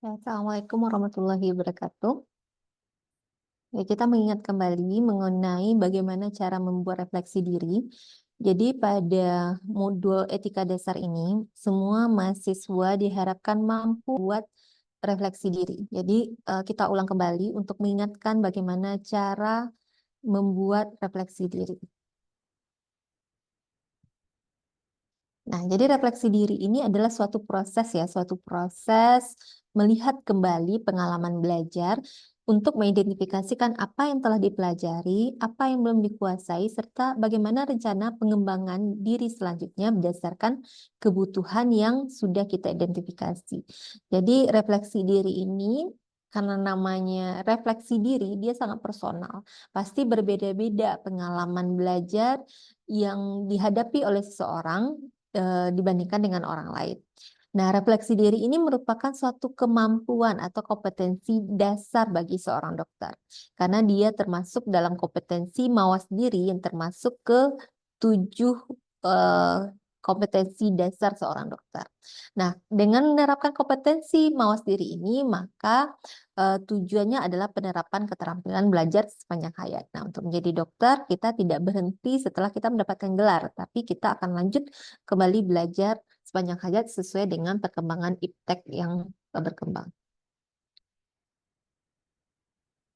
Ya, Assalamualaikum warahmatullahi wabarakatuh. Ya, kita mengingat kembali mengenai bagaimana cara membuat refleksi diri. Jadi pada modul etika dasar ini, semua mahasiswa diharapkan mampu buat refleksi diri. Jadi kita ulang kembali untuk mengingatkan bagaimana cara membuat refleksi diri. Nah, jadi refleksi diri ini adalah suatu proses melihat kembali pengalaman belajar untuk mengidentifikasikan apa yang telah dipelajari, apa yang belum dikuasai, serta bagaimana rencana pengembangan diri selanjutnya berdasarkan kebutuhan yang sudah kita identifikasi. Jadi refleksi diri ini karena namanya refleksi diri, dia sangat personal. Pasti berbeda-beda pengalaman belajar yang dihadapi oleh seseorang dibandingkan dengan orang lain. Nah, refleksi diri ini merupakan suatu kemampuan atau kompetensi dasar bagi seorang dokter. Karena dia termasuk dalam kompetensi mawas diri yang termasuk ke 7 eh, kompetensi dasar seorang dokter. Nah, dengan menerapkan kompetensi mawas diri ini, maka tujuannya adalah penerapan keterampilan belajar sepanjang hayat. Nah, untuk menjadi dokter, kita tidak berhenti setelah kita mendapatkan gelar, tapi kita akan lanjut kembali belajar sepanjang hayat sesuai dengan perkembangan iptek yang berkembang.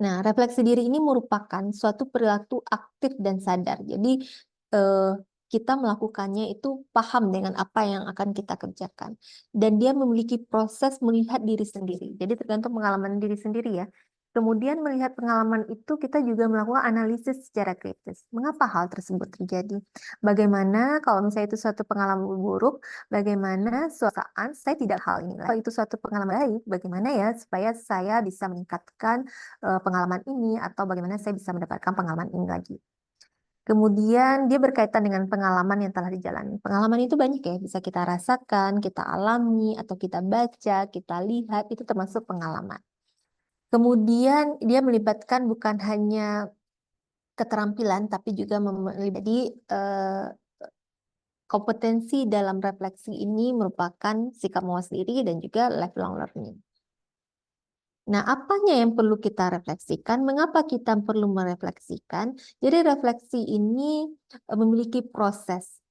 Nah, refleksi diri ini merupakan suatu perilaku aktif dan sadar. Jadi, eh, kita melakukannya itu paham dengan apa yang akan kita kerjakan. Dan dia memiliki proses melihat diri sendiri. Jadi, tergantung pengalaman diri sendiri ya. Kemudian melihat pengalaman itu, kita juga melakukan analisis secara kritis. Mengapa hal tersebut terjadi? Bagaimana kalau misalnya itu suatu pengalaman buruk, bagaimana suatu saat saya tidak hal ini. Kalau itu suatu pengalaman baik, bagaimana ya supaya saya bisa meningkatkan pengalaman ini atau bagaimana saya bisa mendapatkan pengalaman ini lagi. Kemudian dia berkaitan dengan pengalaman yang telah dijalani. Pengalaman itu banyak ya, bisa kita rasakan, kita alami, atau kita baca, kita lihat, itu termasuk pengalaman. Kemudian dia melibatkan bukan hanya keterampilan, tapi juga melibatkan kompetensi dalam refleksi ini merupakan sikap mawas diri dan juga lifelong learning. Nah, apanya yang perlu kita refleksikan? Mengapa kita perlu merefleksikan? Jadi refleksi ini memiliki proses,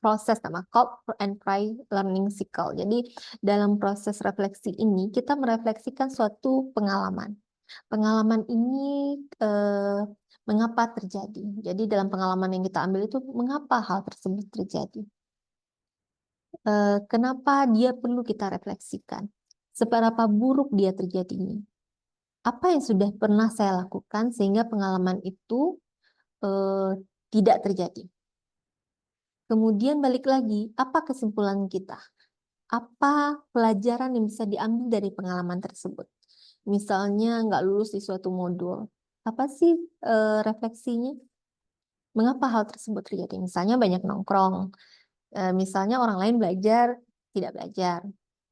proses nama COP and Pry Learning Cycle. Jadi dalam proses refleksi ini kita merefleksikan suatu pengalaman. Pengalaman ini mengapa terjadi? Jadi dalam pengalaman yang kita ambil itu mengapa hal tersebut terjadi? Kenapa dia perlu kita refleksikan? Seberapa buruk dia terjadinya? Apa yang sudah pernah saya lakukan sehingga pengalaman itu eh, tidak terjadi. Kemudian balik lagi, apa kesimpulan kita? Apa pelajaran yang bisa diambil dari pengalaman tersebut? Misalnya nggak lulus di suatu modul, apa sih refleksinya? Mengapa hal tersebut terjadi? Misalnya banyak nongkrong, misalnya orang lain belajar, tidak belajar.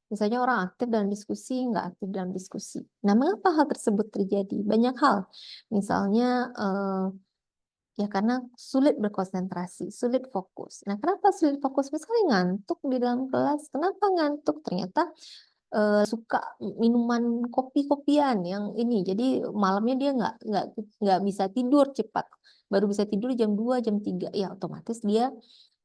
Misalnya orang aktif dalam diskusi, nggak aktif dalam diskusi. Nah, mengapa hal tersebut terjadi? Banyak hal. Misalnya, ya karena sulit berkonsentrasi, sulit fokus. Nah, kenapa sulit fokus? Misalnya ngantuk di dalam kelas. Kenapa ngantuk? Ternyata suka minuman kopi-kopian yang ini. Jadi malamnya dia nggak bisa tidur cepat. Baru bisa tidur jam 2 jam 3. Ya otomatis dia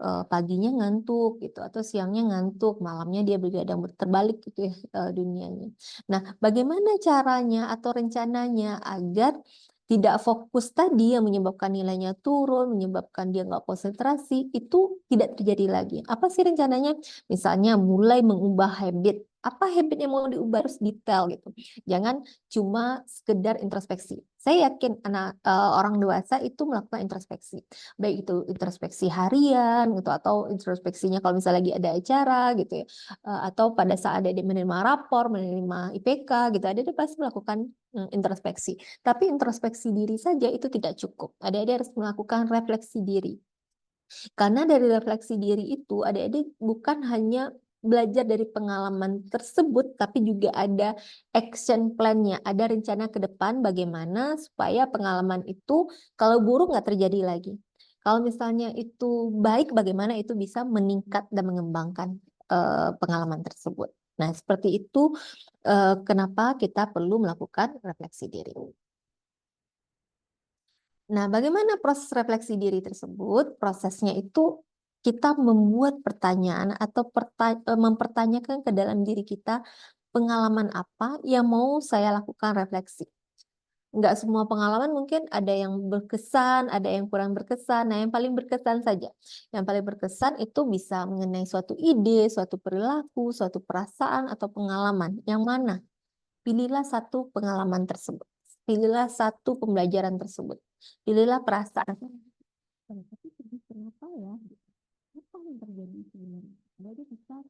paginya ngantuk gitu atau siangnya ngantuk, malamnya dia begadang terbalik gitu ya dunianya. Nah, bagaimana caranya atau rencananya agar tidak fokus tadi yang menyebabkan nilainya turun, menyebabkan dia nggak konsentrasi, itu tidak terjadi lagi. Apa sih rencananya? Misalnya mulai mengubah habit. Apa habit yang mau diubah harus detail gitu. Jangan cuma sekedar introspeksi. Saya yakin orang dewasa itu melakukan introspeksi. Baik itu introspeksi harian gitu atau introspeksinya kalau misalnya lagi ada acara gitu ya. Atau pada saat dia menerima rapor, menerima IPK gitu, dia pasti melakukan introspeksi. Tapi introspeksi diri saja itu tidak cukup. Adik-adik harus melakukan refleksi diri. Karena dari refleksi diri itu, adik-adik bukan hanya belajar dari pengalaman tersebut, tapi juga ada action plan-nya, ada rencana ke depan bagaimana supaya pengalaman itu kalau buruk nggak terjadi lagi. Kalau misalnya itu baik, bagaimana itu bisa meningkat dan mengembangkan pengalaman tersebut. Nah, seperti itu kenapa kita perlu melakukan refleksi diri. Nah, bagaimana proses refleksi diri tersebut? Prosesnya itu kita membuat pertanyaan atau mempertanyakan ke dalam diri kita pengalaman apa yang mau saya lakukan refleksi. Nggak semua pengalaman mungkin ada yang berkesan, ada yang kurang berkesan. Nah, yang paling berkesan saja. Yang paling berkesan itu bisa mengenai suatu ide, suatu perilaku, suatu perasaan, atau pengalaman. Yang mana? Pilihlah satu pengalaman tersebut. Pilihlah satu pembelajaran tersebut. Pilihlah perasaan. Tapi kenapa ya? Apa yang terjadi sebenarnya? Jadi kita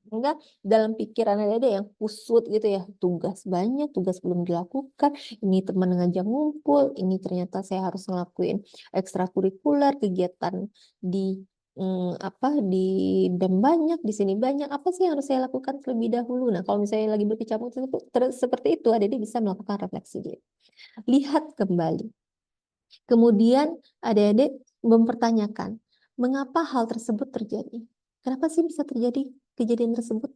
sehingga dalam pikiran ada yang kusut gitu ya, tugas banyak, tugas belum dilakukan, ini teman ngajak ngumpul, ini ternyata saya harus ngelakuin ekstrakurikuler, kegiatan di di BEM banyak, di sini banyak, apa sih yang harus saya lakukan terlebih dahulu. Nah, kalau misalnya lagi berkecamuk seperti itu, adik bisa melakukan refleksi diri. Lihat kembali. Kemudian adik-adik mempertanyakan, mengapa hal tersebut terjadi? Kenapa sih bisa terjadi kejadian tersebut?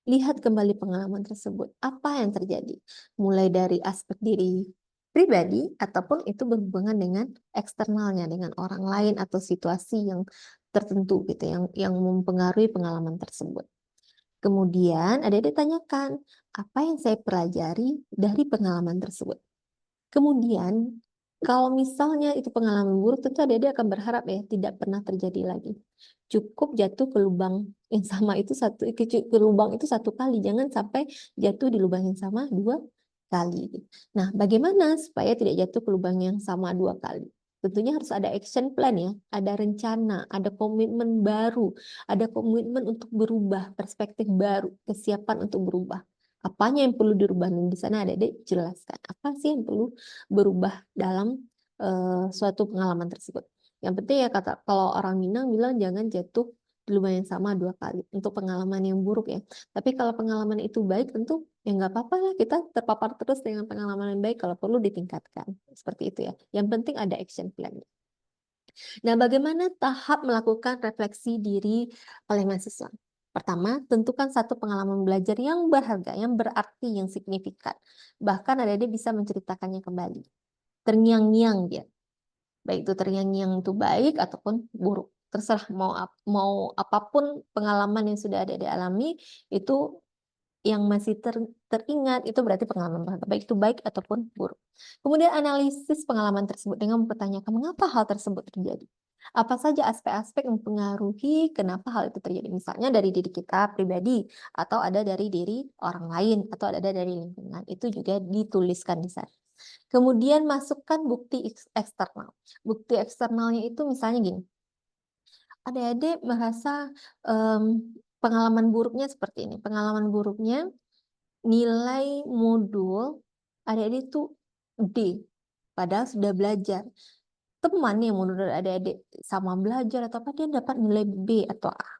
Lihat kembali pengalaman tersebut. Apa yang terjadi? Mulai dari aspek diri pribadi ataupun itu berhubungan dengan eksternalnya, dengan orang lain atau situasi yang tertentu gitu, yang mempengaruhi pengalaman tersebut. Kemudian adik-adik tanyakan, apa yang saya pelajari dari pengalaman tersebut? Kemudian, kalau misalnya itu pengalaman buruk, tentu adik-adik akan berharap ya tidak pernah terjadi lagi. Cukup jatuh ke lubang yang sama itu ke lubang itu satu kali, jangan sampai jatuh di lubang yang sama dua kali. Nah, bagaimana supaya tidak jatuh ke lubang yang sama dua kali? Tentunya harus ada action plan ya, ada rencana, ada komitmen baru, ada komitmen untuk berubah, perspektif baru, kesiapan untuk berubah. Apanya yang perlu dirubah? Di sana ada jelaskan apa sih yang perlu berubah dalam suatu pengalaman tersebut. Yang penting ya kata kalau orang Minang bilang jangan jatuh di lubang yang sama dua kali untuk pengalaman yang buruk ya. Tapi kalau pengalaman itu baik tentu ya nggak apa-apa lah kita terpapar terus dengan pengalaman yang baik kalau perlu ditingkatkan seperti itu ya. Yang penting ada action plan. Nah, bagaimana tahap melakukan refleksi diri oleh mahasiswa? Pertama, tentukan satu pengalaman belajar yang berharga, yang berarti, yang signifikan. Bahkan adik-adik bisa menceritakannya kembali. Terngiang-ngiang dia. Baik itu terngiang-ngiang itu baik ataupun buruk. Terserah mau apapun pengalaman yang sudah ada dialami, itu yang masih teringat itu berarti pengalaman berharga, baik itu baik ataupun buruk. Kemudian analisis pengalaman tersebut dengan mempertanyakan mengapa hal tersebut terjadi. Apa saja aspek-aspek yang mempengaruhi kenapa hal itu terjadi. Misalnya dari diri kita pribadi, atau ada dari diri orang lain, atau ada dari lingkungan. Itu juga dituliskan di sana. Kemudian masukkan bukti eksternal. Bukti eksternalnya itu misalnya gini, adik-adik merasa pengalaman buruknya seperti ini. Pengalaman buruknya nilai modul adik-adik itu D, padahal sudah belajar. Teman yang menurut adik-adik sama belajar atau apa, dia dapat nilai B atau A.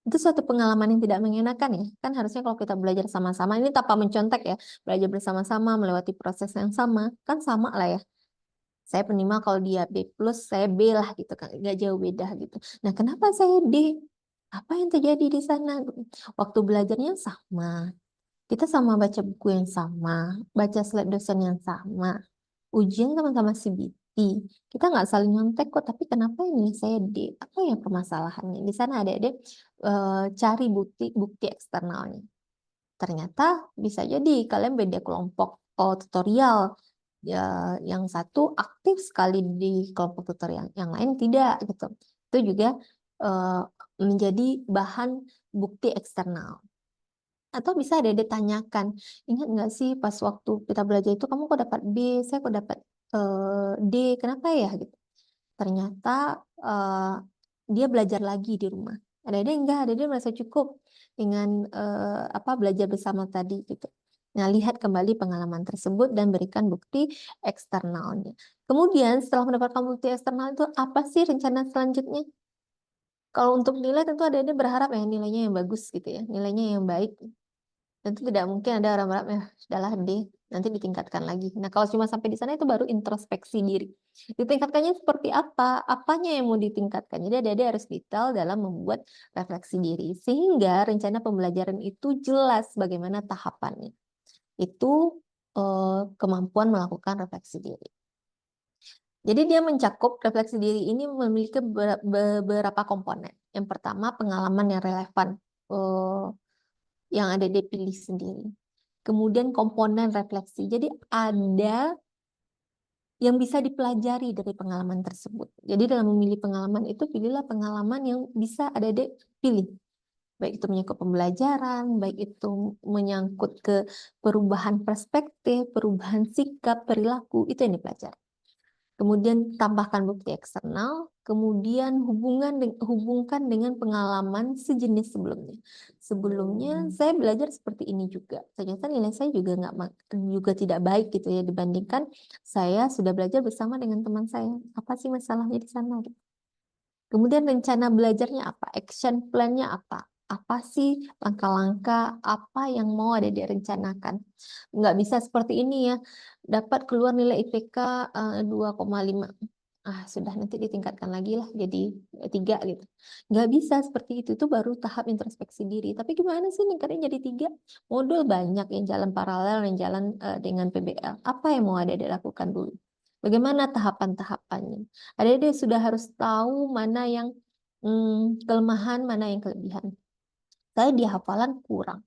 Itu suatu pengalaman yang tidak mengenakan ya. Kan harusnya kalau kita belajar sama-sama, ini tanpa mencontek ya, belajar bersama-sama, melewati proses yang sama, kan sama lah ya. Saya minimal kalau dia B plus, saya B lah gitu kan, nggak jauh beda gitu. Nah, kenapa saya D? Apa yang terjadi di sana? Waktu belajarnya sama, kita sama baca buku yang sama, baca slide dosen yang sama, ujian sama-sama CBT. Kita nggak saling nyontek kok, tapi kenapa ini saya D? Apa ya permasalahannya? Di sana adik-adik cari bukti eksternalnya. Ternyata bisa jadi kalian beda kelompok tutorial. Ya, yang satu aktif sekali di kelompok tutorial, yang lain tidak gitu. Itu juga menjadi bahan bukti eksternal. Atau bisa ada ditanyakan, ingat nggak sih pas waktu kita belajar itu kamu kok dapat B, saya kok dapat D, kenapa ya gitu. Ternyata dia belajar lagi di rumah. Ada enggak, ada merasa cukup dengan belajar bersama tadi gitu. Nah, lihat kembali pengalaman tersebut dan berikan bukti eksternalnya. Kemudian setelah mendapatkan bukti eksternal itu apa sih rencana selanjutnya? Kalau untuk nilai tentu ada berharap ya nilainya yang bagus gitu ya, nilainya yang baik. Tentu tidak mungkin ada orang berharap, ya sudahlah deh, nanti ditingkatkan lagi. Nah, kalau cuma sampai di sana itu baru introspeksi diri. Ditingkatkannya seperti apa? Apanya yang mau ditingkatkan? Jadi adik-adik harus detail dalam membuat refleksi diri. Sehingga rencana pembelajaran itu jelas bagaimana tahapannya. Itu kemampuan melakukan refleksi diri. Jadi dia mencakup refleksi diri ini memiliki beberapa komponen. Yang pertama, pengalaman yang relevan yang ada dipilih sendiri. Kemudian komponen refleksi. Jadi ada yang bisa dipelajari dari pengalaman tersebut. Jadi dalam memilih pengalaman itu, pilihlah pengalaman yang bisa adik-adik pilih. Baik itu menyangkut pembelajaran, baik itu menyangkut ke perubahan perspektif, perubahan sikap, perilaku, itu yang dipelajari. Kemudian tambahkan bukti eksternal, kemudian hubungkan dengan pengalaman sejenis sebelumnya. Sebelumnya saya belajar seperti ini juga. Ternyata nilai saya juga tidak baik gitu ya dibandingkan saya sudah belajar bersama dengan teman saya. Apa sih masalahnya di sana? Kemudian rencana belajarnya apa? Action plan-nya apa? Apa sih langkah-langkah apa yang mau ada direncanakan? Nggak bisa seperti ini ya, dapat keluar nilai IPK 2,5. Sudah nanti ditingkatkan lagi lah jadi 3 gitu. Nggak bisa seperti itu baru tahap introspeksi diri. Tapi gimana sih ningkatin jadi 3? Modul banyak yang jalan paralel, yang jalan dengan PBL. Apa yang mau ada dilakukan dulu? Bagaimana tahapan-tahapannya? Adik-adik sudah harus tahu mana yang kelemahan, mana yang kelebihan. Saya di hafalan kurang,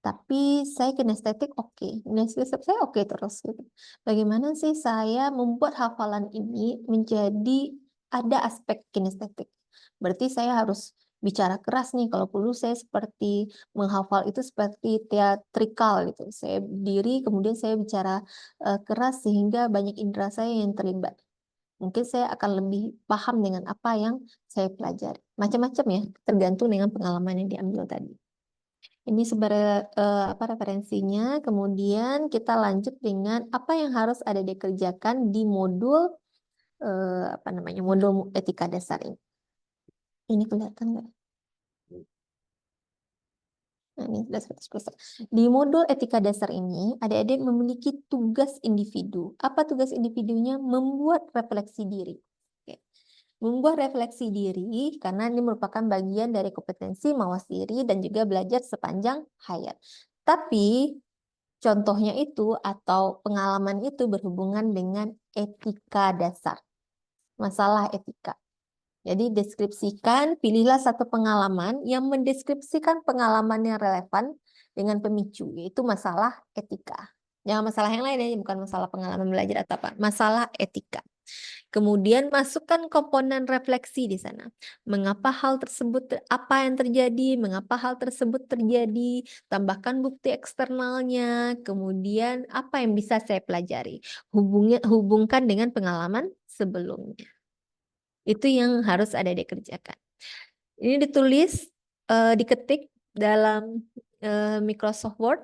tapi saya kinestetik oke. Kinestetik saya oke terus. Gitu. Bagaimana sih saya membuat hafalan ini menjadi ada aspek kinestetik? Berarti saya harus bicara keras nih. Kalau perlu saya seperti menghafal itu seperti teatrikal gitu. Saya berdiri, kemudian saya bicara keras sehingga banyak indera saya yang terlibat. Mungkin saya akan lebih paham dengan apa yang saya pelajari. Macam-macam ya, tergantung dengan pengalaman yang diambil tadi. Ini sebenarnya referensinya. Kemudian kita lanjut dengan apa yang harus ada dikerjakan di modul modul etika dasar ini. Ini kelihatan nggak? Nah, ini sudah 100%. Di modul etika dasar ini, adik-adik memiliki tugas individu. Apa tugas individunya? Membuat refleksi diri. Oke. Membuat refleksi diri karena ini merupakan bagian dari kompetensi mawas diri dan juga belajar sepanjang hayat. Tapi contohnya itu atau pengalaman itu berhubungan dengan etika dasar. Masalah etika. Jadi deskripsikan, pilihlah satu pengalaman yang mendeskripsikan pengalaman yang relevan dengan pemicu, yaitu masalah etika. Jangan masalah yang lain ya, bukan masalah pengalaman belajar atau apa, masalah etika. Kemudian masukkan komponen refleksi di sana. Mengapa hal tersebut, apa yang terjadi, mengapa hal tersebut terjadi, tambahkan bukti eksternalnya, kemudian apa yang bisa saya pelajari. Hubungkan dengan pengalaman sebelumnya. Itu yang harus ada dikerjakan. Ini ditulis, diketik dalam Microsoft Word,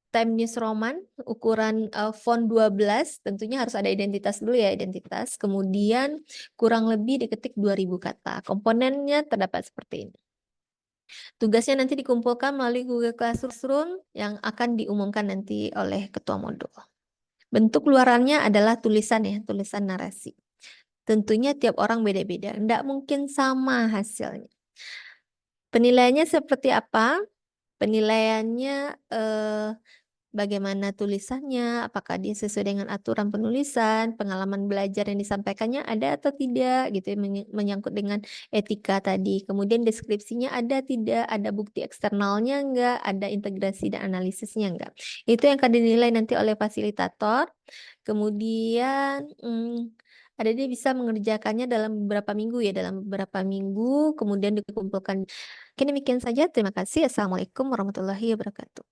Time News Roman, ukuran font 12, tentunya harus ada identitas dulu ya, identitas. Kemudian kurang lebih diketik 2000 kata. Komponennya terdapat seperti ini. Tugasnya nanti dikumpulkan melalui Google Classroom yang akan diumumkan nanti oleh ketua modul. Bentuk luarannya adalah tulisan ya, tulisan narasi. Tentunya tiap orang beda-beda, tidak mungkin sama hasilnya. Penilaiannya seperti apa? Penilaiannya bagaimana tulisannya, apakah dia sesuai dengan aturan penulisan, pengalaman belajar yang disampaikannya ada atau tidak, gitu ya, menyangkut dengan etika tadi. Kemudian deskripsinya ada tidak, ada bukti eksternalnya enggak, ada integrasi dan analisisnya enggak. Itu yang akan dinilai nanti oleh fasilitator. Kemudian ada dia bisa mengerjakannya dalam beberapa minggu ya, dalam beberapa minggu, kemudian dikumpulkan. Oke, demikian saja. Terima kasih. Assalamualaikum warahmatullahi wabarakatuh.